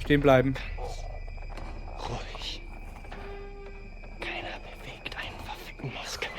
Stehen bleiben. Ruhig. Keiner bewegt einen verfickten Muskel.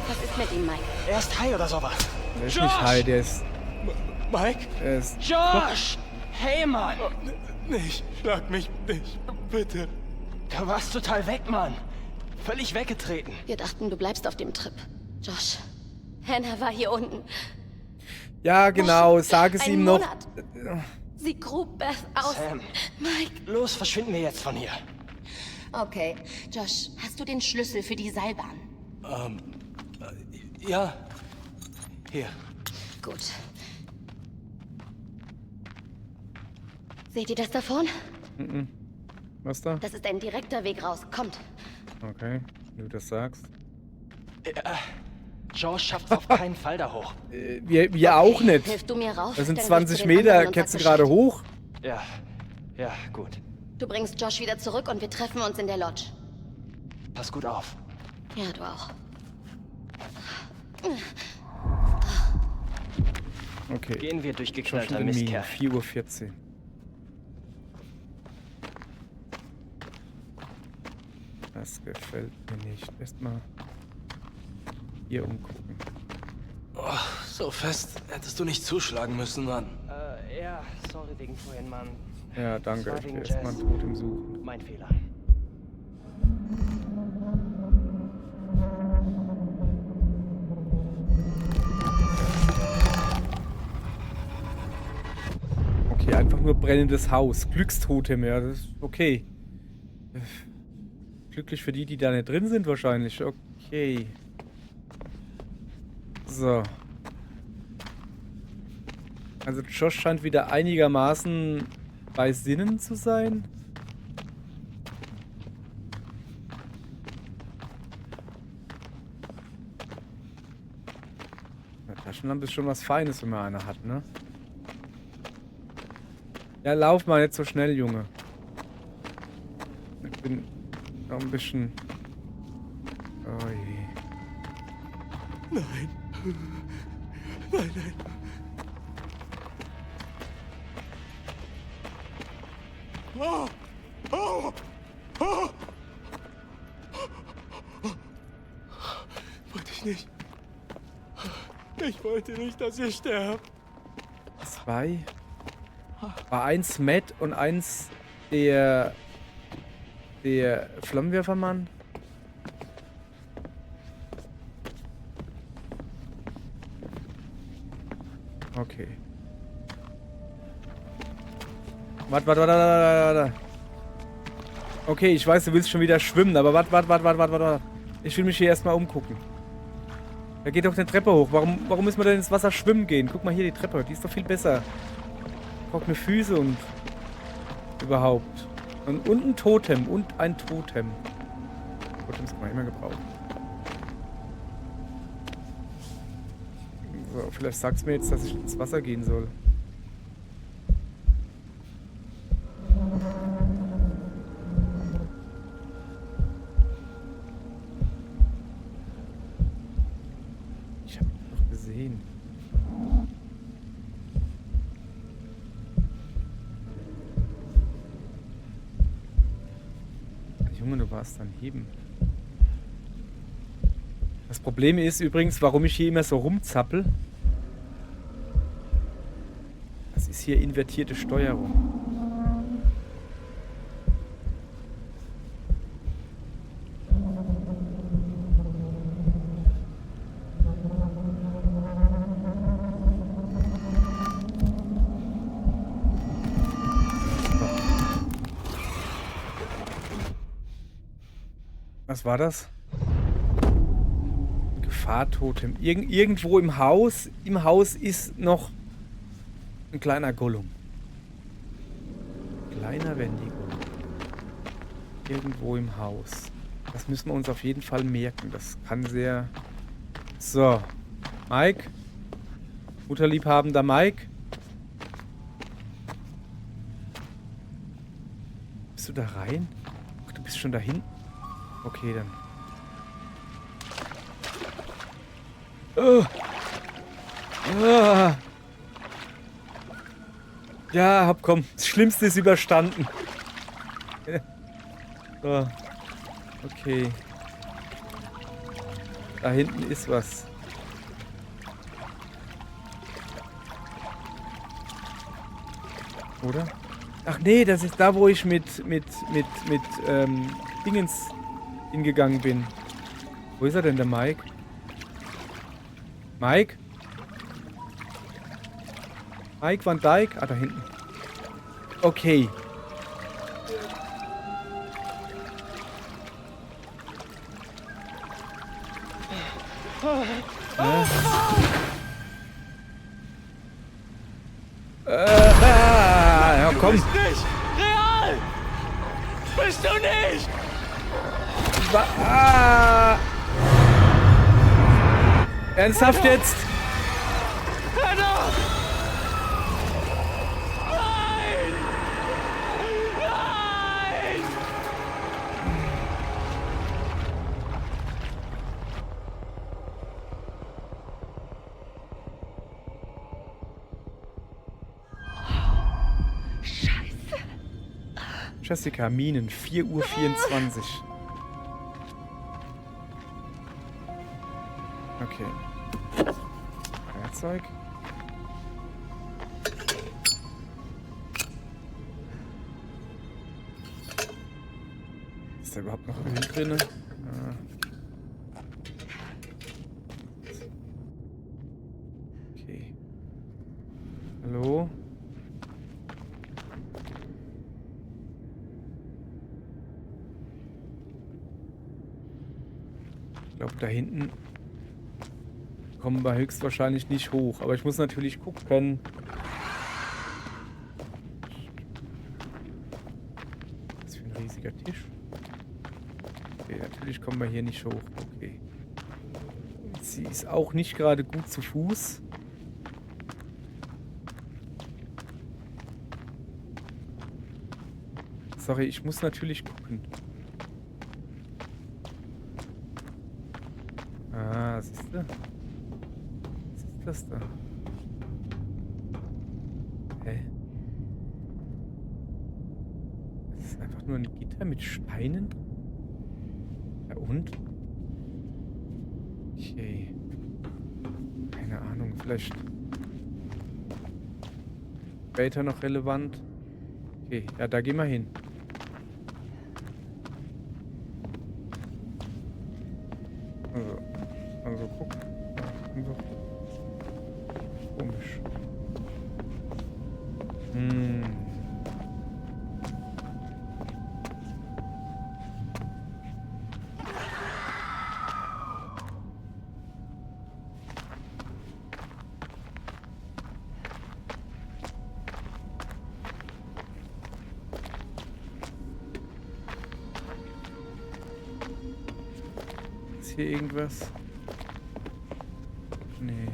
Was ist mit ihm, Mike? Er ist high oder sowas. Der ist nicht high, der ist... Mike? Der ist... Josh! Hey, Mann! Nicht, schlag mich nicht, bitte. Du warst total weg, Mann. Völlig weggetreten. Wir dachten, du bleibst auf dem Trip. Josh, Hannah war hier unten. Ja, genau, sag es Ein ihm noch. Monat. Sie grub Beth aus. Sam. Mike. Los, verschwinden wir jetzt von hier. Okay, Josh, hast du den Schlüssel für die Seilbahn? Ja. Hier. Gut. Seht ihr das da vorne? Was da? Das ist ein direkter Weg raus. Kommt. Okay, wenn du das sagst. Josh schafft's auf keinen Fall da hoch. Wir auch nicht. Hilf du mir rauf? Das sind dann 20 gehst du den anderen Meter, und kennst du sag gerade Bescheid. hoch? Ja, gut. Du bringst Josh wieder zurück und wir treffen uns in der Lodge. Pass gut auf. Ja, du auch. Okay. Gehen wir durch geknallter Minen, Mistkerl. 4:14 Uhr. Das gefällt mir nicht. Erstmal hier umgucken. Oh, so fest hättest du nicht zuschlagen müssen, Mann. Ja, sorry wegen vorhin, Mann. Ja, danke. Das war Ich wegen will erstmal Jazz. ein Totem suchen. Mein Fehler. Okay, einfach nur brennendes Haus. Glückstotem, ja, das ist okay. Glücklich für die, die da nicht drin sind wahrscheinlich. Okay. So. Also Josh scheint wieder einigermaßen bei Sinnen zu sein. Ja, Taschenlampe ist schon was Feines, wenn man eine hat, ne? Ja, lauf mal nicht so schnell, Junge. Ich bin noch ein bisschen... Oh je. Nein. Nein, nein. Oh! Oh! Oh! Wollte ich nicht. Ich wollte nicht, dass ihr sterbt. 2. War eins Matt und eins der Flammenwerfermann. Okay. Warte. Okay, ich weiß, du willst schon wieder schwimmen, aber warte. Ich will mich hier erstmal umgucken. Da geht doch eine Treppe hoch. Warum müssen wir denn ins Wasser schwimmen gehen? Guck mal hier, die Treppe, die ist doch viel besser. Trockene Füße und überhaupt. Und ein Totem und ein Totem. Totems kann man immer gebrauchen. So, vielleicht sagst du mir jetzt, dass ich ins Wasser gehen soll. Ich hab ihn doch gesehen. Junge, du warst dann heben. Das Problem ist übrigens, warum ich hier immer so rumzappel. Das ist hier invertierte Steuerung. Was war das? Gefahrtotem. Irgendwo im Haus ist noch ein kleiner Gollum. Kleiner Wendigo. Irgendwo im Haus. Das müssen wir uns auf jeden Fall merken. Das kann sehr... So. Mike? Mutterliebhabender Mike? Bist du da rein? Ach, du bist schon da hinten? Okay, dann. Ja, komm. Das Schlimmste ist überstanden. So. Okay. Da hinten ist was. Oder? Ach nee, das ist da, wo ich mit Dingens hingegangen bin. Wo ist er denn, der Mike? Mike? Mike Van Dyke? Ah, da hinten. Okay. Ja, komm. Bist nicht real! Bist du nicht! Ernsthaft jetzt? Hör doch! Nein! Nein! Scheiße. Jessica, Minen, 4:24 Uhr. Okay. Werkzeug. Ist da überhaupt noch Öl drin? Okay. Hallo? Ich glaube, da hinten kommen wir höchstwahrscheinlich nicht hoch. Aber ich muss natürlich gucken. Was für ein riesiger Tisch. Okay, natürlich kommen wir hier nicht hoch. Okay. Sie ist auch nicht gerade gut zu Fuß. Sorry, ich muss natürlich gucken. Ah, siehst du? Was ist das da? Hä? Das ist einfach nur ein Gitter mit Steinen? Ja und? Okay. Keine Ahnung, vielleicht später noch relevant. Okay, ja, da gehen wir hin. Also guck. Einfach komisch. Ist hier irgendwas? Nee.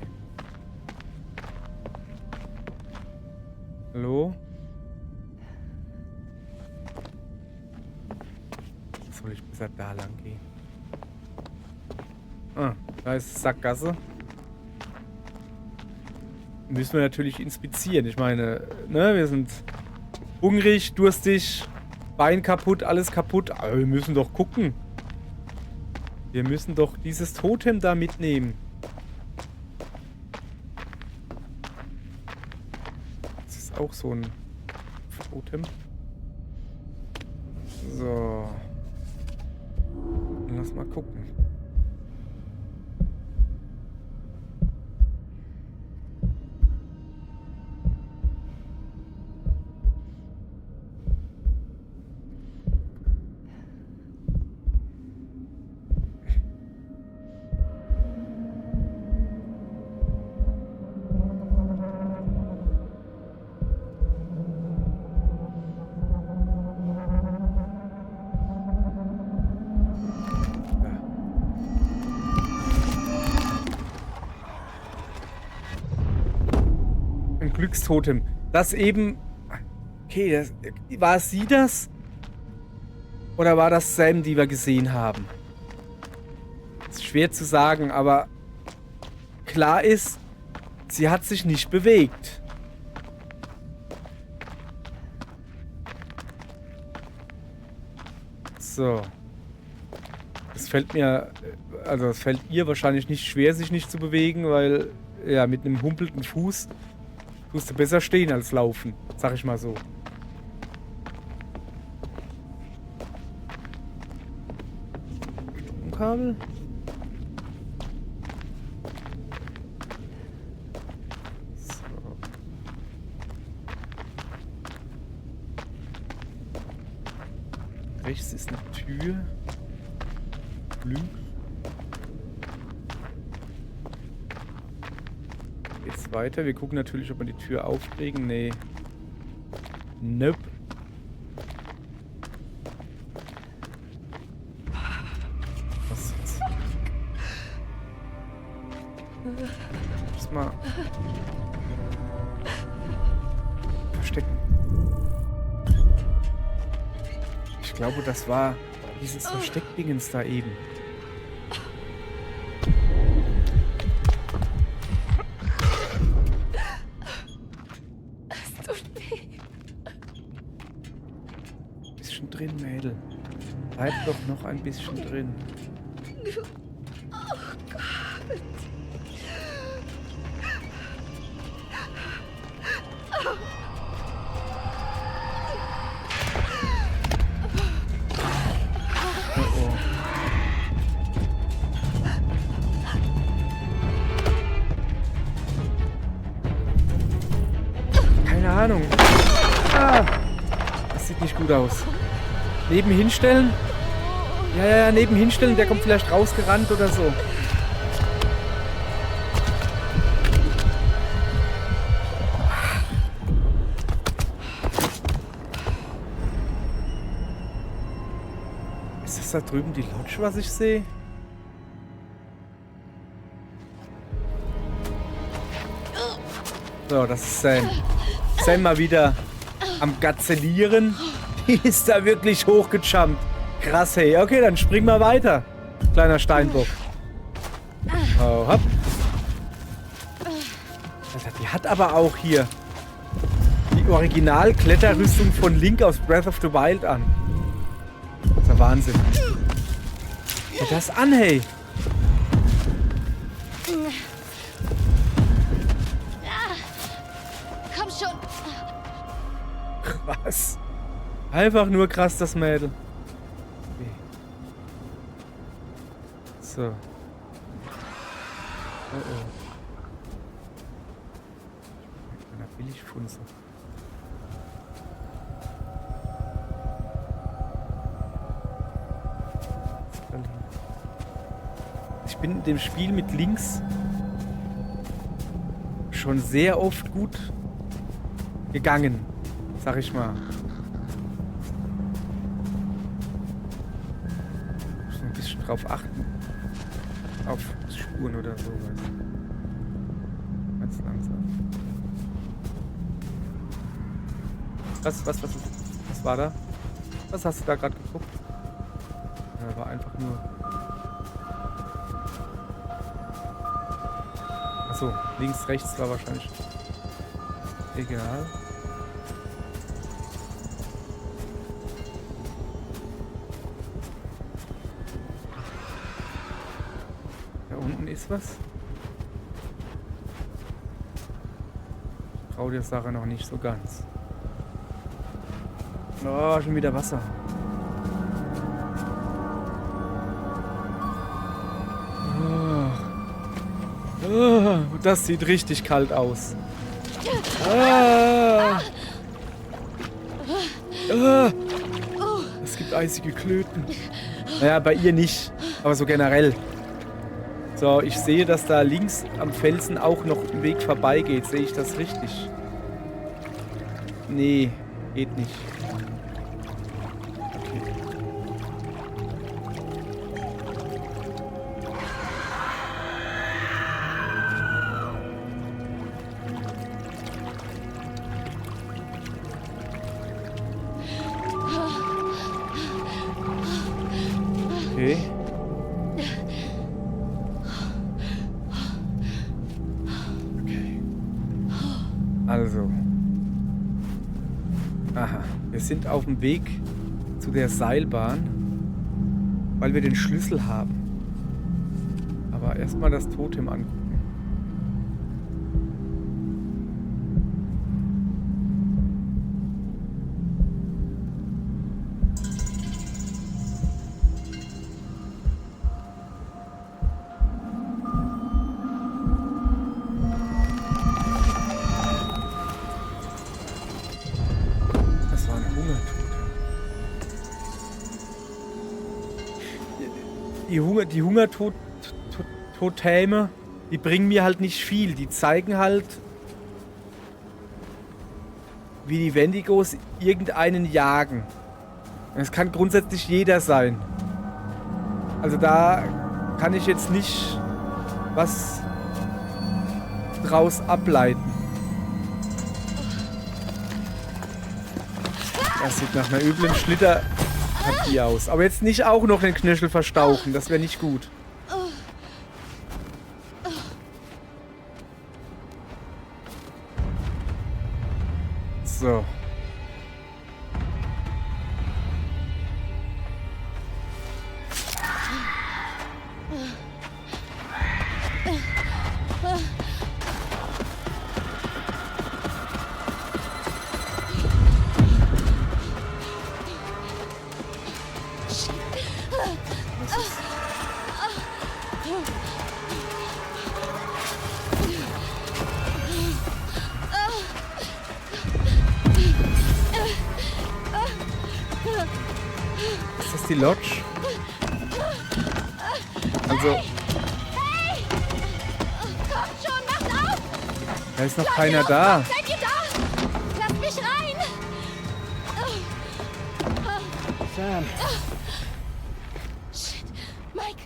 Hallo? Soll ich besser da lang gehen? Ah, da ist Sackgasse. Müssen wir natürlich inspizieren. Ich meine, ne, wir sind hungrig, durstig, Bein kaputt, alles kaputt. Aber wir müssen doch gucken. Wir müssen doch dieses Totem da mitnehmen. Das ist auch so ein Totem. So. Lass mal gucken. Glückstotem. Das eben... Okay, war sie das? Oder war das Sam, die wir gesehen haben? Ist schwer zu sagen, aber klar ist, sie hat sich nicht bewegt. So. Es fällt mir, also es fällt ihr wahrscheinlich nicht schwer, sich nicht zu bewegen, weil, ja, mit einem humpelnden Fuß tust du besser stehen als laufen, sag ich mal so. Stromkabel? So. Rechts ist eine Tür. Links. Geht's weiter? Wir gucken natürlich, ob wir die Tür aufkriegen. Nee. Nope. Was jetzt? Lass mal verstecken. Ich glaube, das war dieses Versteckdingens da eben. Es tut weh. Bisschen drin, Mädel. Bleib doch noch ein bisschen drin. Oh Gott. Oh oh. Keine Ahnung. Ah, das sieht nicht gut aus. Neben hinstellen? Ja, neben hinstellen. Der kommt vielleicht rausgerannt oder so. Ist das da drüben die Lodge, was ich sehe? So, das ist Sam. Sam mal wieder am Gazelieren. Die ist da wirklich hochgejumpt. Krass, hey. Okay, dann spring mal weiter. Kleiner Steinbock. Oh, hopp. Alter, die hat aber auch hier die Original-Kletterrüstung von Link aus Breath of the Wild an. Das ist der Wahnsinn. Schau das an, hey. Komm schon. Was? Einfach nur krass, das Mädel. Okay. So. Oh oh. Mit einer Billigfunze. Ich bin in dem Spiel mit links schon sehr oft gut gegangen, sag ich mal. Muss ein bisschen drauf achten. Auf Spuren oder so. Ganz langsam. Was war da? Was hast du da gerade geguckt? Ja, war einfach nur... Achso, links, rechts war wahrscheinlich... Egal. Da unten ist was. Ich trau der Sache noch nicht so ganz. Oh, schon wieder Wasser. Oh, das sieht richtig kalt aus. Es gibt eisige Klöten. Naja, bei ihr nicht, aber so generell. So, ich sehe, dass da links am Felsen auch noch ein Weg vorbeigeht. Sehe ich das richtig? Nee, geht nicht. Okay. Okay. Okay. Also. Aha. Wir sind auf dem Weg zu der Seilbahn, weil wir den Schlüssel haben. Aber erstmal das Totem angucken. Das war ein Hungertotem. Die Hungertotäme, die bringen mir halt nicht viel. Die zeigen halt, wie die Wendigos irgendeinen jagen. Es kann grundsätzlich jeder sein. Also da kann ich jetzt nicht was draus ableiten. Das sieht nach einer üblen Schlitterpartie aus. Aber jetzt nicht auch noch den Knöchel verstauchen. Das wäre nicht gut. So. Ist das die Lodge? Also. Kommt schon, macht auf! Da ist noch keiner da. Seid ihr da? Lasst mich rein! Sam, Shit, Mike!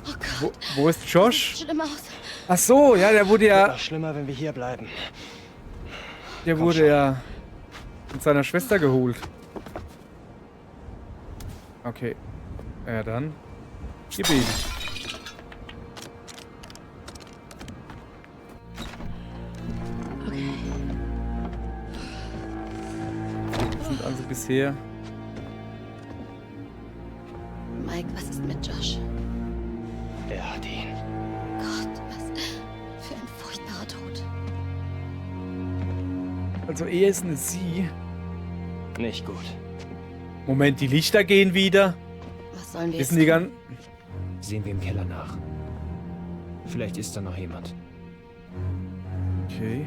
Oh Gott, Wo ist Josh? sieht schlimm aus. Ach so, ja, der wurde wird ja. noch schlimmer, wenn wir hier bleiben. Der wurde ja mit seiner Schwester geholt. Okay. Ja, dann. Gib ihn. Wir sind also bisher. Mike, was ist mit Josh? Er hat ihn. Gott, was für ein furchtbarer Tod. Also eher ist eine sie. Nicht gut. Moment, die Lichter gehen wieder. Was sollen wir Wissen jetzt die tun? ganz. Sehen wir im Keller nach. Vielleicht ist da noch jemand. Okay.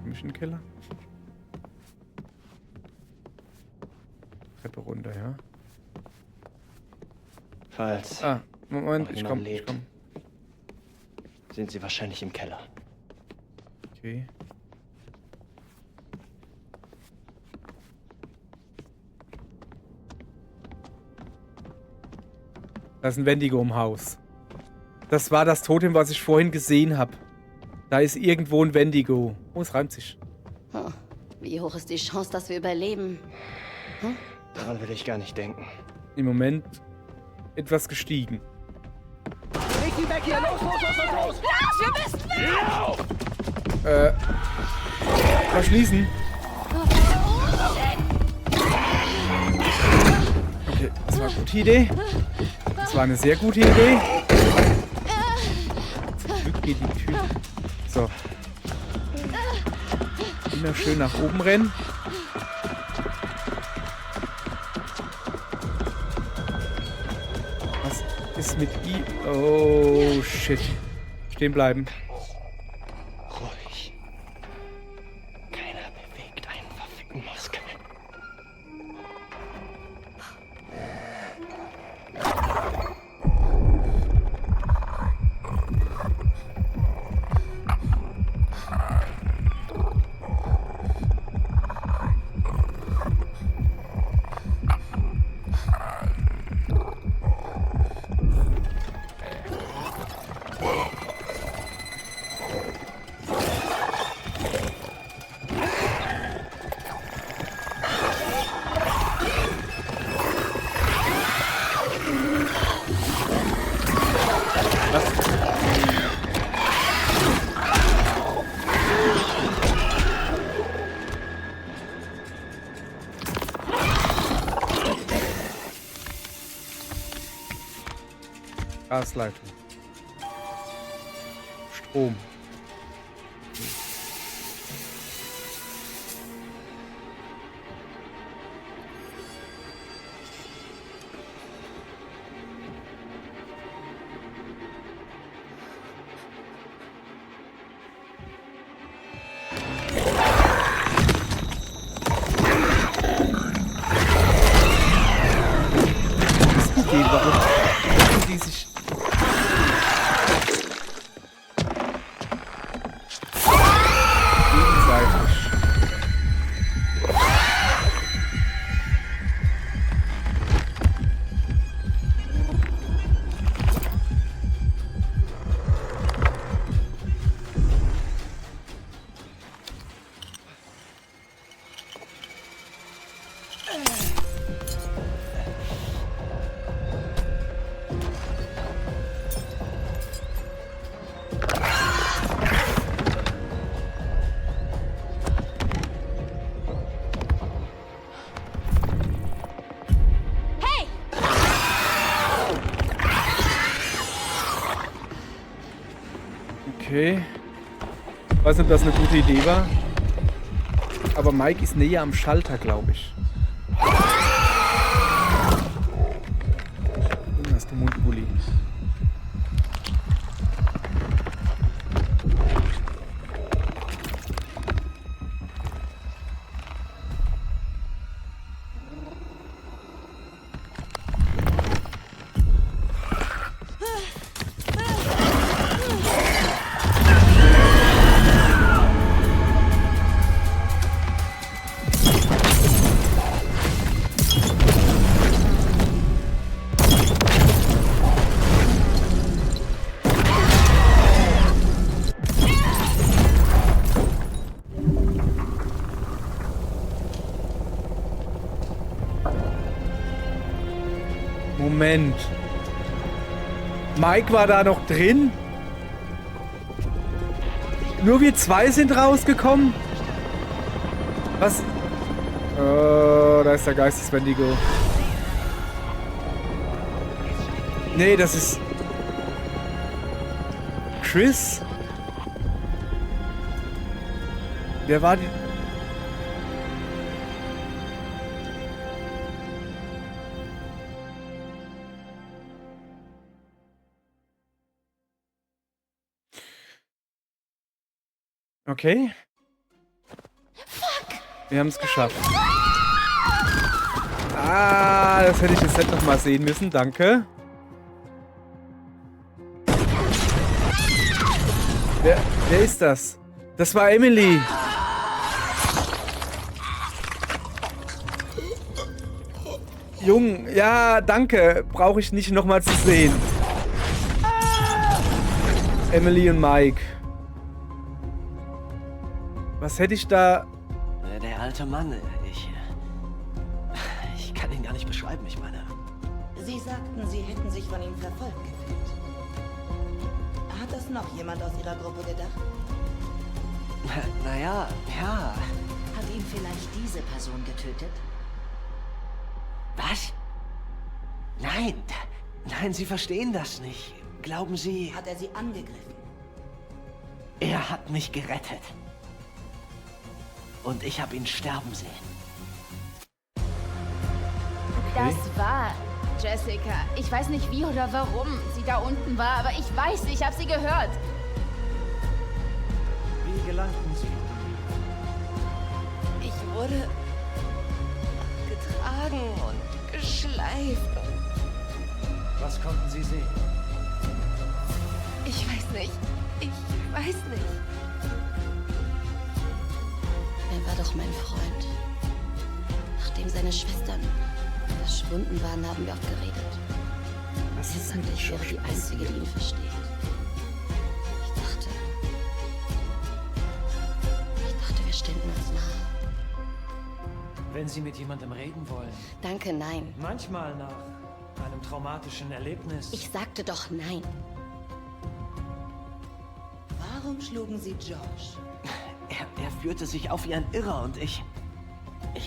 Mission Keller. Treppe runter, ja. Falls Ah, Moment, noch ich jemand komm, ich lebt, komm. sind sie wahrscheinlich im Keller. Okay. Da ist ein Wendigo im Haus. Das war das Totem, was ich vorhin gesehen habe. Da ist irgendwo ein Wendigo. Oh, es reimt sich. Hm. Wie hoch ist die Chance, dass wir überleben? Daran will ich gar nicht denken. Im Moment etwas gestiegen. Verschließen. Okay, das war eine gute Idee. Das war eine sehr gute Idee. Zum Glück geht die Tür. So. Immer schön nach oben rennen. Was ist mit I? Oh, shit. Stehen bleiben. Ruhig. Keiner bewegt einen verfickten Muskel. Gasleitung. Strom. Warum lassen die sich... gegenseitig. Hey! Okay. Weiß nicht, ob das eine gute Idee war. Aber Mike ist näher am Schalter, glaube ich. Hast du Mundbully. Moment. Mike war da noch drin? Nur wir zwei sind rausgekommen? Was? Oh, da ist der Geisteswendigo. Nee, das ist... Chris? Wer war die... Okay. Fuck. Wir haben es geschafft. Ah, das hätte ich jetzt nicht noch mal sehen müssen. Danke. Wer ist das? Das war Emily. Jung, ja, danke. Brauche ich nicht noch mal zu sehen. Emily und Mike. Was hätte ich da... Der alte Mann, ich kann ihn gar nicht beschreiben, ich meine. Sie sagten, Sie hätten sich von ihm verfolgt gefühlt. Hat das noch jemand aus Ihrer Gruppe gedacht? Naja, ja. Hat ihn vielleicht diese Person getötet? Was? Nein, nein, Sie verstehen das nicht. Glauben Sie... Hat er Sie angegriffen? Er hat mich gerettet. Und ich habe ihn sterben sehen. Das war Jessica. Ich weiß nicht wie oder warum sie da unten war, aber ich weiß, ich habe sie gehört. Wie gelangten Sie? Ich wurde getragen und geschleift. Was konnten Sie sehen? Ich weiß nicht. Ich weiß nicht. Er war doch mein Freund. Nachdem seine Schwestern verschwunden waren, haben wir oft geredet. Was Er ist sagte, denn ich wäre die Einzige, die ihn versteht. Ich dachte, wir ständen uns nahe. Wenn Sie mit jemandem reden wollen, Danke, nein. manchmal nach einem traumatischen Erlebnis. Ich sagte doch nein. Warum schlugen Sie Josh? Er führte sich auf wie ein Irrer und ich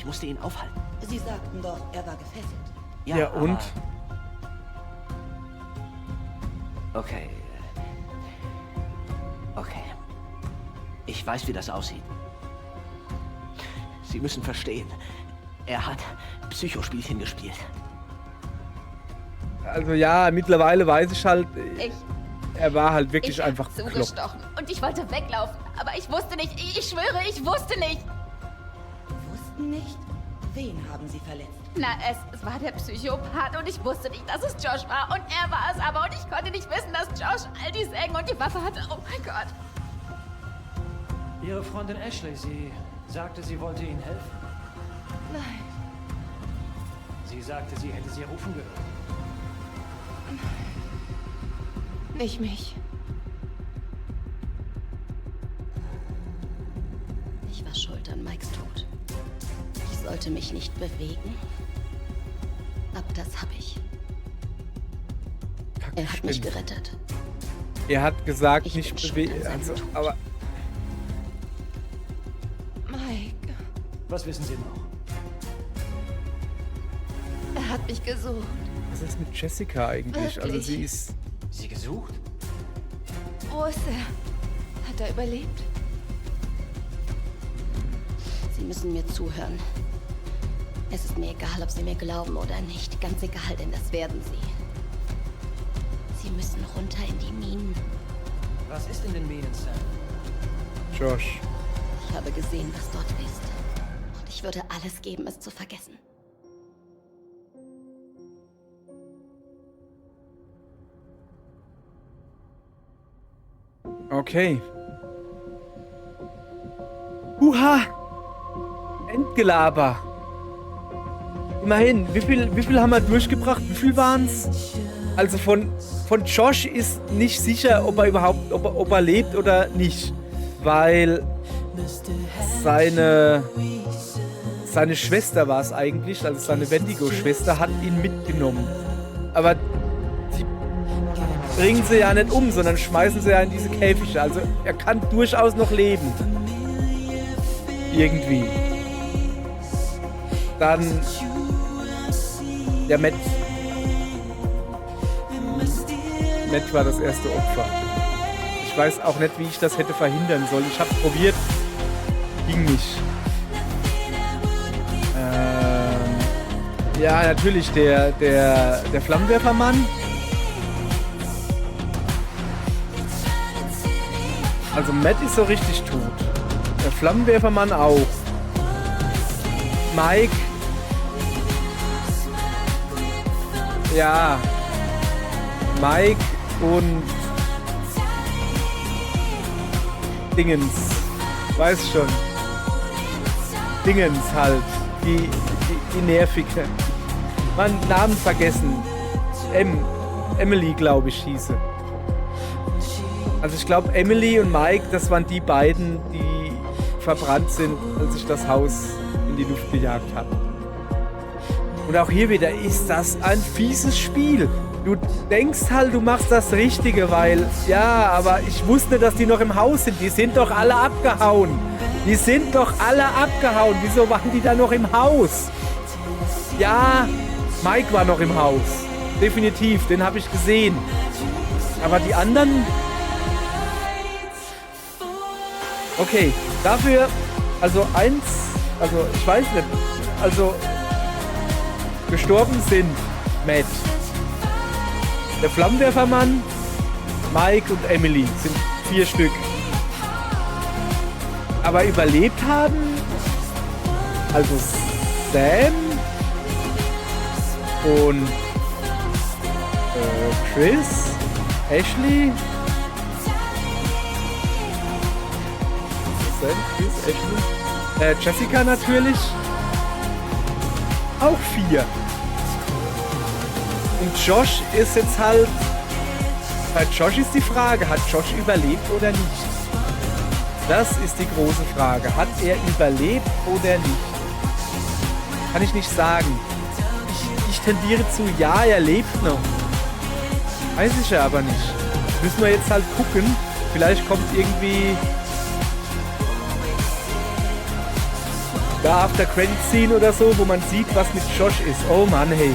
musste ihn aufhalten. Sie sagten doch, er war gefesselt. Ja, und? Okay. Okay. Ich weiß, wie das aussieht. Sie müssen verstehen, er hat Psychospielchen gespielt. Also ja, mittlerweile weiß ich halt, Ich er war halt wirklich hab einfach bekloppt. zugestochen und ich wollte weglaufen, aber ich wusste nicht. Ich schwöre, ich wusste nicht. Wussten nicht? Wen haben Sie verletzt? Na, es war der Psychopath und ich wusste nicht, dass es Josh war und er war es aber und ich konnte nicht wissen, dass Josh all die Sägen und die Waffe hatte. Oh mein Gott. Ihre Freundin Ashley, sie sagte, sie wollte Ihnen helfen. Nein. Sie sagte, sie hätte Sie rufen gehört. Nicht mich. Ich war schuld an Mikes Tod. Ich sollte mich nicht bewegen. Aber das habe ich. Er hat mich Stimmt. gerettet. Er hat gesagt, Ich nicht bin schuld bewegen. an seinem Also, Tod. aber Mike, Was wissen Sie noch? er hat mich gesucht. was ist mit Jessica eigentlich? Also Wirklich? sie ist... Sie gesucht? Wo ist er? Hat er überlebt? Sie müssen mir zuhören. Es ist mir egal, ob Sie mir glauben oder nicht. Ganz egal, denn das werden Sie. Sie müssen runter in die Minen. Was ist in den Minen, Sam? Josh. Ich habe gesehen, was dort ist. Und ich würde alles geben, es zu vergessen. Okay. Huha! Endgelaber. Immerhin, wie viel haben wir durchgebracht? Wie viel waren's? Also von Josh ist nicht sicher, ob er überhaupt, ob er lebt oder nicht. Weil seine Schwester war es eigentlich, also seine Wendigo-Schwester, hat ihn mitgenommen. Aber die bringen sie ja nicht um, sondern schmeißen sie ja in diese Käfige. Also er kann durchaus noch leben. Irgendwie. Dann der Matt. Matt war das erste Opfer. Ich weiß auch nicht, wie ich das hätte verhindern sollen. Ich habe probiert, ging nicht. Ja, natürlich der Flammenwerfermann. Also Matt ist so richtig tot. Der Flammenwerfermann auch. Mike. Ja. Mike und Dingens. Weiß schon. Dingens halt. Die nervige. Mann, Namen vergessen. Emily, glaube ich, hieße. Also ich glaube, Emily und Mike, das waren die beiden, die verbrannt sind, als ich das Haus in die Luft gejagt habe. Und auch hier wieder ist das ein fieses Spiel. Du denkst halt, du machst das Richtige, weil, ja, aber ich wusste, dass die noch im Haus sind. Die sind doch alle abgehauen. Die sind doch alle abgehauen. Wieso waren die da noch im Haus? Ja, Mike war noch im Haus. Definitiv, den habe ich gesehen. Aber die anderen... Okay, dafür, also ich weiß nicht, also gestorben sind Matt, der Flammenwerfermann, Mike und Emily, sind 4 Stück. Aber überlebt haben, also Sam und Chris, Ashley, Jessica natürlich. Auch 4. Und Josh ist jetzt halt... Bei Josh ist die Frage, hat Josh überlebt oder nicht? Das ist die große Frage. Hat er überlebt oder nicht? Kann ich nicht sagen. Ich tendiere zu, ja, er lebt noch. Weiß ich ja aber nicht. Müssen wir jetzt halt gucken. Vielleicht kommt irgendwie... Da After Credit Scene oder so, wo man sieht, was mit Josh ist. Oh Mann, hey.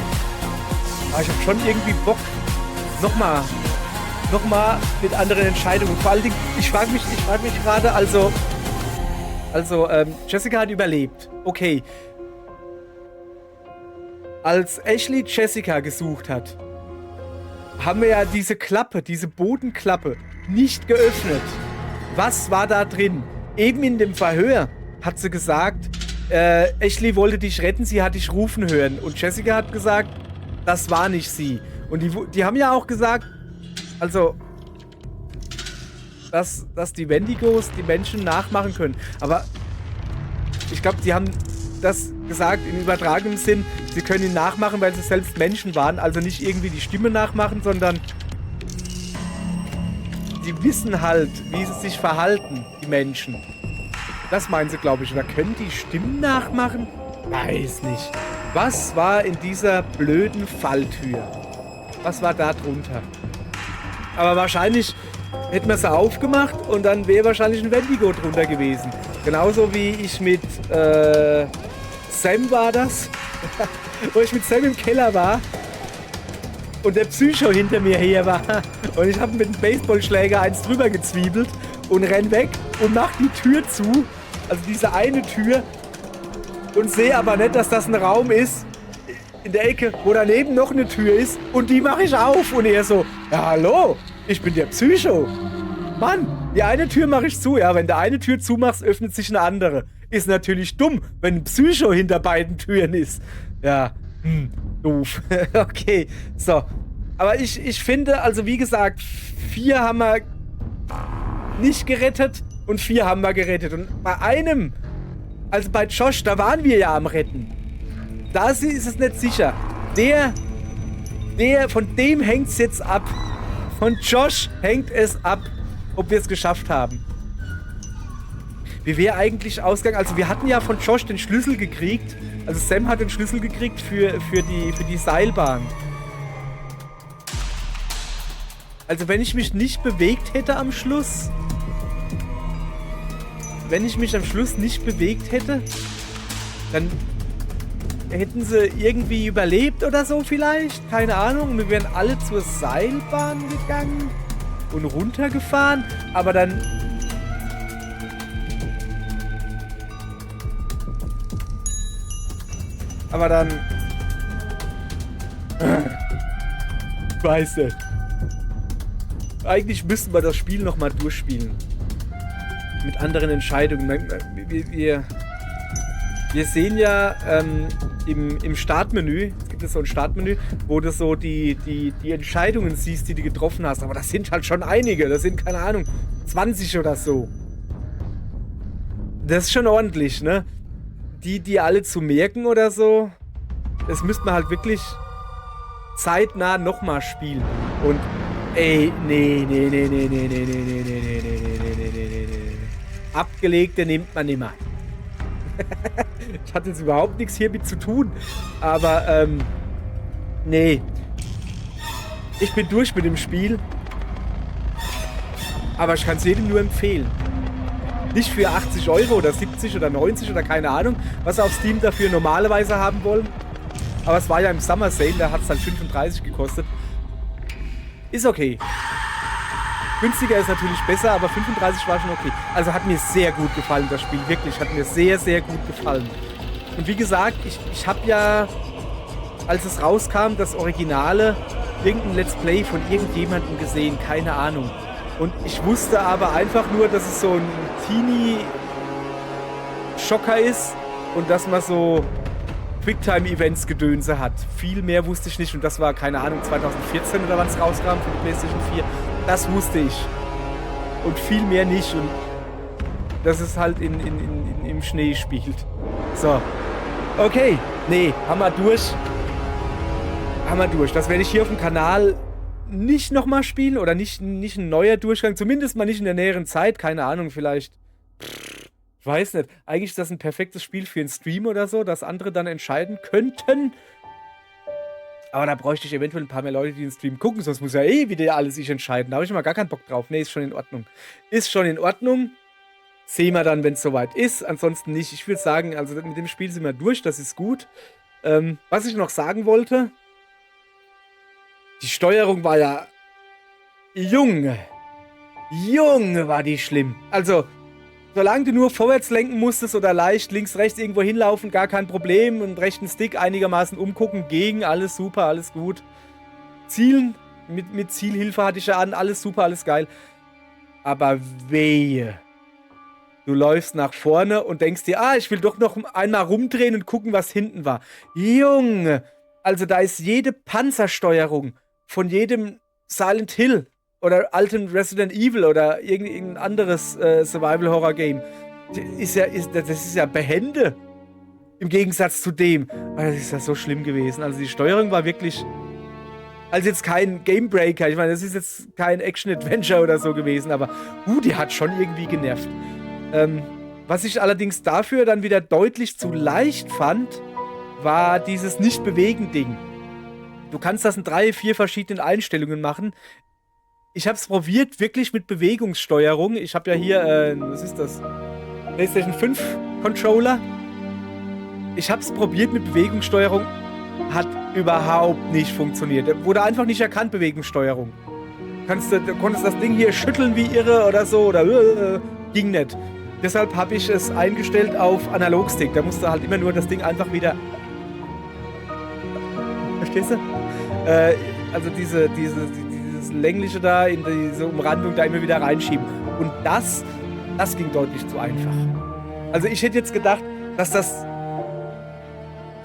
Aber ich hab schon irgendwie Bock, nochmal nochmal mit anderen Entscheidungen. Vor allen Dingen, ich frage mich gerade, also Jessica hat überlebt. Okay. Als Ashley Jessica gesucht hat, haben wir ja diese Klappe, diese Bodenklappe nicht geöffnet. Was war da drin? Eben in dem Verhör hat sie gesagt, Ashley wollte dich retten, sie hat dich rufen hören. Und Jessica hat gesagt, das war nicht sie. Und die haben ja auch gesagt, also, dass die Wendigos die Menschen nachmachen können. Aber ich glaube, die haben das gesagt im übertragenen Sinn, sie können ihn nachmachen, weil sie selbst Menschen waren. Also nicht irgendwie die Stimme nachmachen, sondern die wissen halt, wie sie sich verhalten, die Menschen. Das meinen sie, glaube ich. Oder können die Stimmen nachmachen? Weiß nicht. Was war in dieser blöden Falltür? Was war da drunter? Aber wahrscheinlich hätten wir sie aufgemacht und dann wäre wahrscheinlich ein Wendigo drunter gewesen. Genauso wie ich mit Sam war das. Wo ich mit Sam im Keller war und der Psycho hinter mir her war. Und ich habe mit dem Baseballschläger eins drüber gezwiebelt und renn weg und mach die Tür zu. Also diese eine Tür. Und sehe aber nicht, dass das ein Raum ist in der Ecke, wo daneben noch eine Tür ist. Und die mache ich auf. Und er so, ja hallo, ich bin der Psycho. Mann, die eine Tür mache ich zu. Ja, wenn du eine Tür zumachst, öffnet sich eine andere. Ist natürlich dumm, wenn ein Psycho hinter beiden Türen ist. Ja, doof. Okay, so. Aber ich finde, also wie gesagt, 4 haben wir nicht gerettet und 4 haben wir gerettet. Und bei einem, also bei Josh, da waren wir ja am Retten. Da ist es nicht sicher. Von dem hängt es jetzt ab. Von Josh hängt es ab, ob wir es geschafft haben. Wie wäre eigentlich ausgegangen? Also wir hatten ja von Josh den Schlüssel gekriegt. Also Sam hat den Schlüssel gekriegt für die Seilbahn. Also wenn ich mich nicht bewegt hätte am Schluss... Wenn ich mich am Schluss nicht bewegt hätte, dann hätten sie irgendwie überlebt oder so vielleicht. Keine Ahnung. Wir wären alle zur Seilbahn gegangen und runtergefahren. Aber dann... Ich weiß nicht. Eigentlich müssten wir das Spiel nochmal durchspielen. Mit anderen Entscheidungen. Wir sehen ja im Startmenü, es gibt so ein Startmenü, wo du so die Entscheidungen siehst, die du getroffen hast. Aber das sind halt schon einige. Das sind, keine Ahnung, 20 oder so. Das ist schon ordentlich, ne? Die alle zu merken oder so, das müsste man halt wirklich zeitnah nochmal spielen. Und ey, nee. Abgelegte nimmt man nimmer. Ich hatte jetzt überhaupt nichts hiermit zu tun. Aber, nee. Ich bin durch mit dem Spiel. Aber ich kann es jedem nur empfehlen. Nicht für 80 Euro oder 70 oder 90 oder keine Ahnung, was sie auf Steam dafür normalerweise haben wollen. Aber es war ja im Summer Sale, da hat es dann 35 gekostet. Ist okay. Günstiger ist natürlich besser, aber 35 war schon okay. Also hat mir sehr gut gefallen, das Spiel. Wirklich, hat mir sehr, sehr gut gefallen. Und wie gesagt, ich habe ja, als es rauskam, das Originale, irgendein Let's Play von irgendjemandem gesehen. Keine Ahnung. Und ich wusste aber einfach nur, dass es so ein Teenie-Schocker ist und dass man so Quicktime-Events-Gedönse hat. Viel mehr wusste ich nicht und das war, keine Ahnung, 2014 oder wann es rauskam für die PlayStation 4. Das wusste ich. Und viel mehr nicht und dass es halt im Schnee spielt. So. Okay. Nee, haben wir durch. Das werde ich hier auf dem Kanal nicht nochmal spielen oder nicht ein neuer Durchgang. Zumindest mal nicht in der näheren Zeit. Keine Ahnung, vielleicht. Ich weiß nicht. Eigentlich ist das ein perfektes Spiel für einen Stream oder so, dass andere dann entscheiden könnten. Aber da bräuchte ich eventuell ein paar mehr Leute, die den Stream gucken. Sonst muss ja wieder alles ich entscheiden. Da habe ich mal gar keinen Bock drauf. Nee, ist schon in Ordnung. Ist schon in Ordnung. Sehen wir dann, wenn es soweit ist. Ansonsten nicht. Ich würde sagen, also mit dem Spiel sind wir durch. Das ist gut. Was ich noch sagen wollte. Die Steuerung war ja Junge. Junge, war die schlimm. Also, solange du nur vorwärts lenken musstest oder leicht links, rechts irgendwo hinlaufen, gar kein Problem. Und rechten Stick einigermaßen umgucken, gegen, alles super, alles gut. Zielen, mit Zielhilfe hatte ich ja an, alles super, alles geil. Aber wehe. Du läufst nach vorne und denkst dir, ich will doch noch einmal rumdrehen und gucken, was hinten war. Junge, also da ist jede Panzersteuerung von jedem Silent Hill oder alten Resident Evil oder irgendein anderes Survival-Horror-Game. Das ist ja behende. Im Gegensatz zu dem. Das ist ja so schlimm gewesen. Also die Steuerung war wirklich... Also jetzt kein Gamebreaker. Ich meine, das ist jetzt kein Action-Adventure oder so gewesen, aber die hat schon irgendwie genervt. Was ich allerdings dafür dann wieder deutlich zu leicht fand, war dieses Nicht-Bewegen-Ding. Du kannst das in 3, 4 verschiedenen Einstellungen machen. Ich habe es probiert, wirklich mit Bewegungssteuerung. Ich habe ja hier, was ist das? PlayStation 5 Controller. Ich habe es probiert mit Bewegungssteuerung. Hat überhaupt nicht funktioniert. Wurde einfach nicht erkannt, Bewegungssteuerung. Du konntest das Ding hier schütteln wie irre oder so. Oder ging nicht. Deshalb habe ich es eingestellt auf Analogstick. Da musst du halt immer nur das Ding einfach wieder... Verstehst du? Also dieses Längliche da, in diese Umrandung da immer wieder reinschieben. Und das ging deutlich zu einfach. Also ich hätte jetzt gedacht, dass das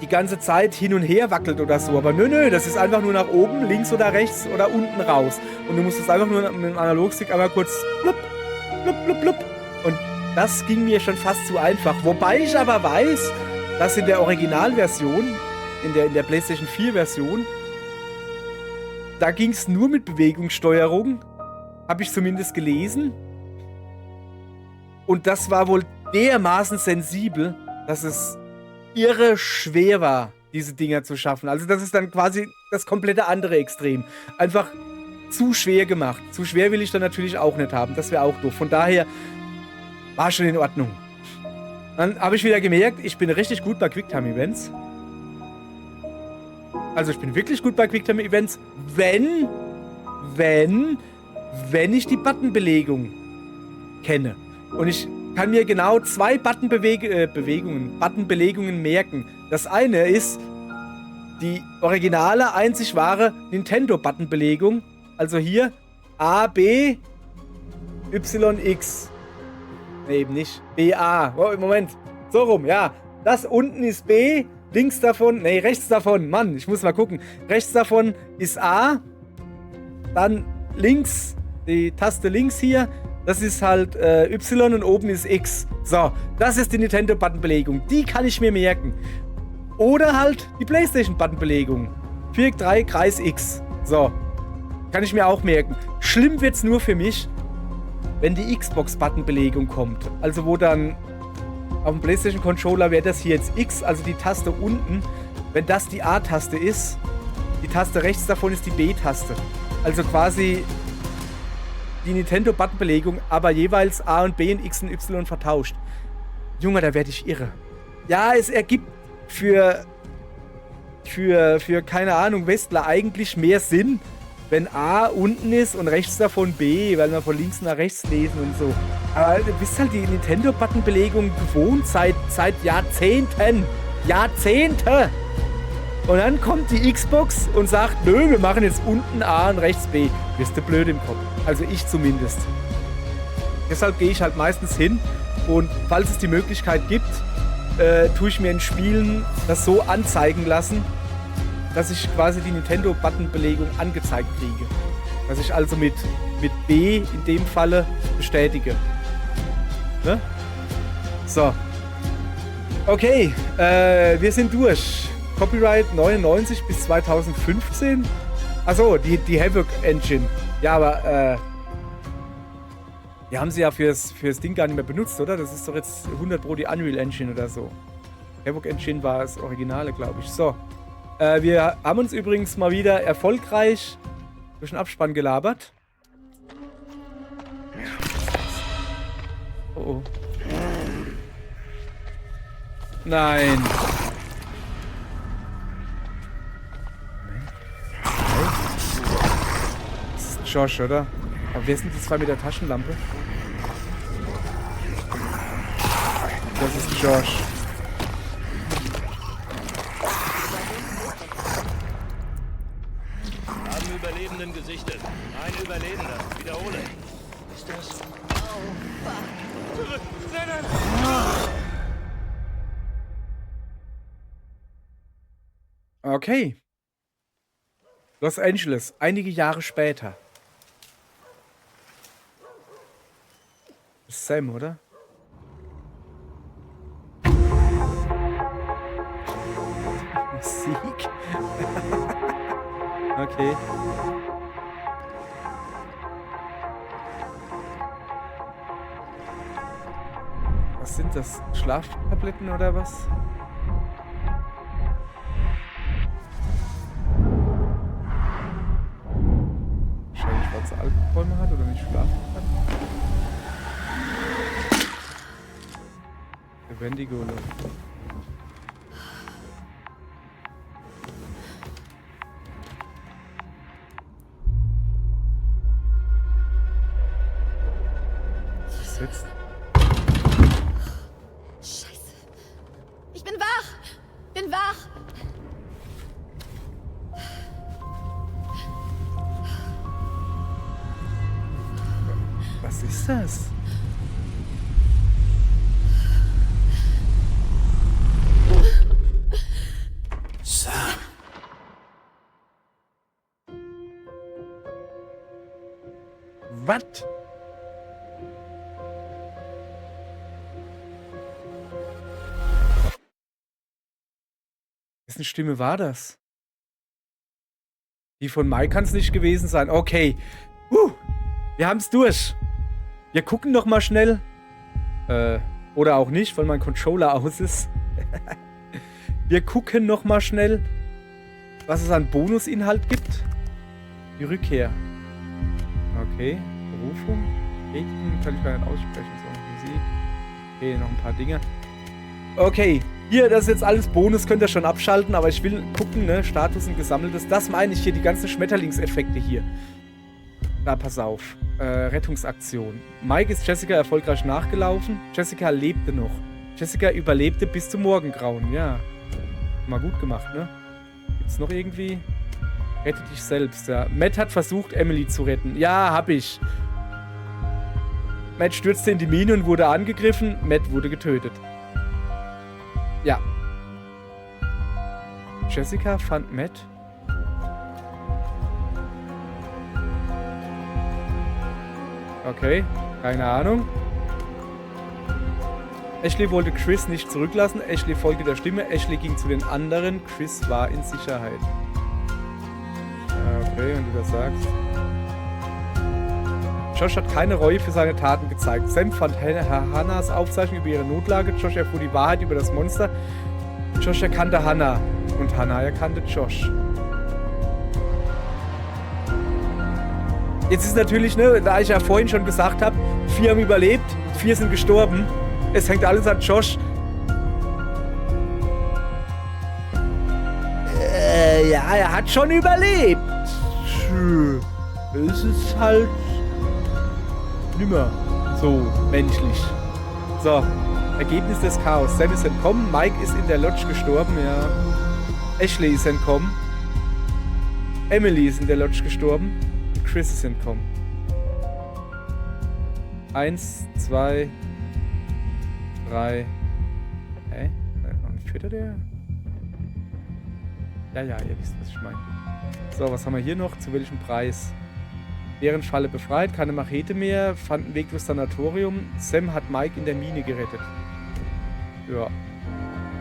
die ganze Zeit hin und her wackelt oder so. Aber nö, das ist einfach nur nach oben, links oder rechts oder unten raus. Und du musst es einfach nur mit dem Analogstick einmal kurz blub, blub, blub, blub. Und das ging mir schon fast zu einfach. Wobei ich aber weiß, dass in der Originalversion, in der PlayStation 4 Version, da ging es nur mit Bewegungssteuerung. Habe ich zumindest gelesen. Und das war wohl dermaßen sensibel, dass es irre schwer war, diese Dinger zu schaffen. Also das ist dann quasi das komplette andere Extrem. Einfach zu schwer gemacht. Zu schwer will ich dann natürlich auch nicht haben. Das wäre auch doof. Von daher war schon in Ordnung. Dann habe ich wieder gemerkt, ich bin richtig gut bei Quicktime-Events. Also ich bin wirklich gut bei Quicktime-Events, wenn ich die Buttonbelegung kenne. Und ich kann mir genau 2 Buttonbelegungen merken. Das eine ist die originale, einzig wahre Nintendo-Buttonbelegung. Also hier A, B, Y, X. Ne, eben nicht. B, A. Oh, Moment. So rum, ja. Das unten ist B. Links davon, nee, rechts davon, Mann, ich muss mal gucken. Rechts davon ist A, dann links, die Taste links hier, das ist halt Y und oben ist X. So, das ist die Nintendo-Buttonbelegung, die kann ich mir merken. Oder halt die PlayStation-Buttonbelegung. Viereck 3, Kreis X. So, kann ich mir auch merken. Schlimm wird's nur für mich, wenn die Xbox-Buttonbelegung kommt. Also wo dann... Auf dem PlayStation-Controller wäre das hier jetzt X, also die Taste unten. Wenn das die A-Taste ist, die Taste rechts davon ist die B-Taste. Also quasi die Nintendo-Button-Belegung, aber jeweils A und B und X und Y vertauscht. Junge, da werde ich irre. Ja, es ergibt für keine Ahnung, Westler eigentlich mehr Sinn, wenn A unten ist und rechts davon B, weil wir von links nach rechts lesen und so. Aber du bist halt die Nintendo-Button-Belegung gewohnt seit Jahrzehnten. Jahrzehnte! Und dann kommt die Xbox und sagt, nö, wir machen jetzt unten A und rechts B. Bist du blöd im Kopf. Also ich zumindest. Deshalb gehe ich halt meistens hin und falls es die Möglichkeit gibt, tue ich mir in Spielen das so anzeigen lassen, dass ich quasi die Nintendo-Button-Belegung angezeigt kriege. Dass ich also mit B in dem Falle bestätige. Ne? So. Okay, wir sind durch. Copyright 99 bis 2015. Achso, die Havoc Engine. Ja, aber die haben sie ja fürs Ding gar nicht mehr benutzt, oder? Das ist doch jetzt 100 Pro die Unreal Engine oder so. Havoc Engine war das Originale, glaube ich. So. Wir haben uns übrigens mal wieder erfolgreich durch den Abspann gelabert. Oh oh. Nein. Das ist Josh, oder? Aber wer sind die zwei mit der Taschenlampe? Das ist Josh. Haben Überlebenden gesichtet. Ein Überlebender. Wiederhole. Ist das... Okay. Los Angeles, einige Jahre später. Das ist Sam, oder? Musik? Okay. Was sind das? Schlaftabletten oder was? Wahrscheinlich, weil sie Albträume hat oder nicht schlafen kann. Der Wendigo, ne? Was ist jetzt? Scheiße. Ich bin wach. Bin wach. Was ist das? Sam. Was? Wessen Stimme war das? Die von Mike kann es nicht gewesen sein. Okay. Wir haben es durch. Wir gucken noch mal schnell. Oder auch nicht, weil mein Controller aus ist. Wir gucken noch mal schnell, was es an Bonusinhalt gibt. Die Rückkehr. Okay. Berufung. Reden kann ich gar nicht aussprechen. So, Musik. Okay, noch ein paar Dinge. Okay. Hier, das ist jetzt alles Bonus, könnt ihr schon abschalten, aber ich will gucken, ne? Status und Gesammeltes. Das meine ich hier, die ganzen Schmetterlingseffekte hier. Da, pass auf. Rettungsaktion. Mike ist Jessica erfolgreich nachgelaufen. Jessica lebte noch. Jessica überlebte bis zum Morgengrauen. Ja. Mal gut gemacht, ne? Gibt's noch irgendwie? Rette dich selbst, ja. Matt hat versucht, Emily zu retten. Ja, hab ich. Matt stürzte in die Mine und wurde angegriffen. Matt wurde getötet. Ja. Jessica fand Matt. Okay, keine Ahnung. Ashley wollte Chris nicht zurücklassen. Ashley folgte der Stimme. Ashley ging zu den anderen. Chris war in Sicherheit. Okay, wenn du das sagst. Josh hat keine Reue für seine Taten gezeigt. Sam fand Hannahs Aufzeichnung über ihre Notlage. Josh erfuhr die Wahrheit über das Monster. Josh erkannte Hannah. Und Hannah erkannte Josh. Jetzt ist natürlich, ne, da ich ja vorhin schon gesagt habe, 4 haben überlebt, 4 sind gestorben. Es hängt alles an Josh. Ja, er hat schon überlebt. Es ist halt nimmer so menschlich. So, Ergebnis des Chaos. Sam ist entkommen, Mike ist in der Lodge gestorben, ja. Ashley ist entkommen. Emily ist in der Lodge gestorben. Und Chris ist entkommen. 1, 2, 3. Hä? Noch ein vierter der? Ja, ihr wisst, was ich meine. So, was haben wir hier noch? Zu welchem Preis? Deren Falle befreit, keine Machete mehr, fand einen Weg durchs Sanatorium. Sam hat Mike in der Mine gerettet. Ja.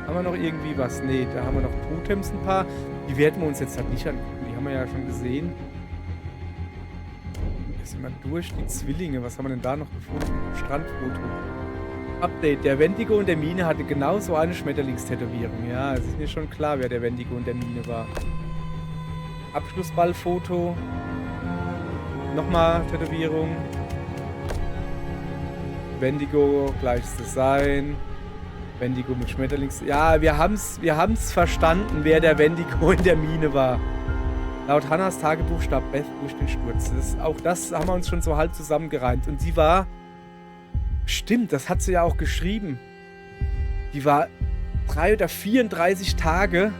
Haben wir noch irgendwie was? Nee, da haben wir noch Totems ein paar. Die werden wir uns jetzt halt nicht angucken. Die haben wir ja schon gesehen. Jetzt sind wir durch. Die Zwillinge. Was haben wir denn da noch gefunden? Strandfoto. Update. Der Wendigo in der Mine hatte genauso eine Schmetterlingstätowierung. Ja, es ist mir schon klar, wer der Wendigo in der Mine war. Abschlussballfoto. Nochmal Tätowierung. Wendigo, gleiches Design. Wendigo mit Schmetterlings... Ja, wir haben's verstanden, wer der Wendigo in der Mine war. Laut Hannahs Tagebuch starb Beth durch den Sturz. Auch das haben wir uns schon so halb zusammengereimt. Und sie war... Stimmt, das hat sie ja auch geschrieben. Die war 3 oder 34 Tage...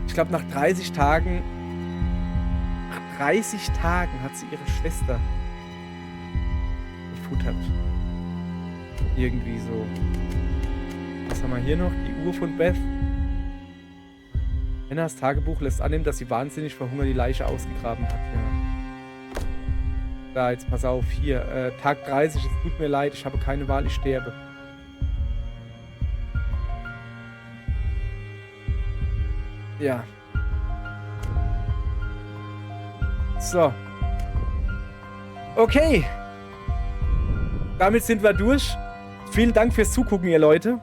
Ich glaube, nach 30 Tagen... Nach 30 Tagen hat sie ihre Schwester gefuttert. Irgendwie so. Was haben wir hier noch? Die Uhr von Beth. Hannahs Tagebuch lässt annehmen, dass sie wahnsinnig vor Hunger die Leiche ausgegraben hat. Ja. Da, jetzt pass auf. Hier, Tag 30. Es tut mir leid, ich habe keine Wahl, ich sterbe. Ja. So. Okay. Damit sind wir durch. Vielen Dank fürs Zugucken, ihr Leute.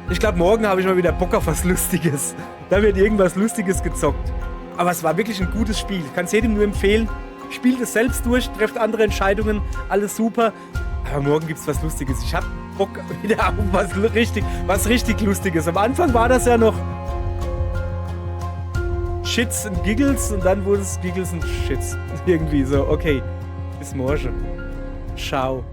Ich glaube, morgen habe ich mal wieder Bock auf was Lustiges. Da wird irgendwas Lustiges gezockt. Aber es war wirklich ein gutes Spiel. Ich kann es jedem nur empfehlen. Spielt es selbst durch, trefft andere Entscheidungen. Alles super. Aber morgen gibt es was Lustiges. Ich habe Bock wieder auf was richtig Lustiges. Am Anfang war das ja noch Shits und Giggles und dann wurde es Giggles und Shits. Irgendwie so. Okay. Bis morgen. Ciao.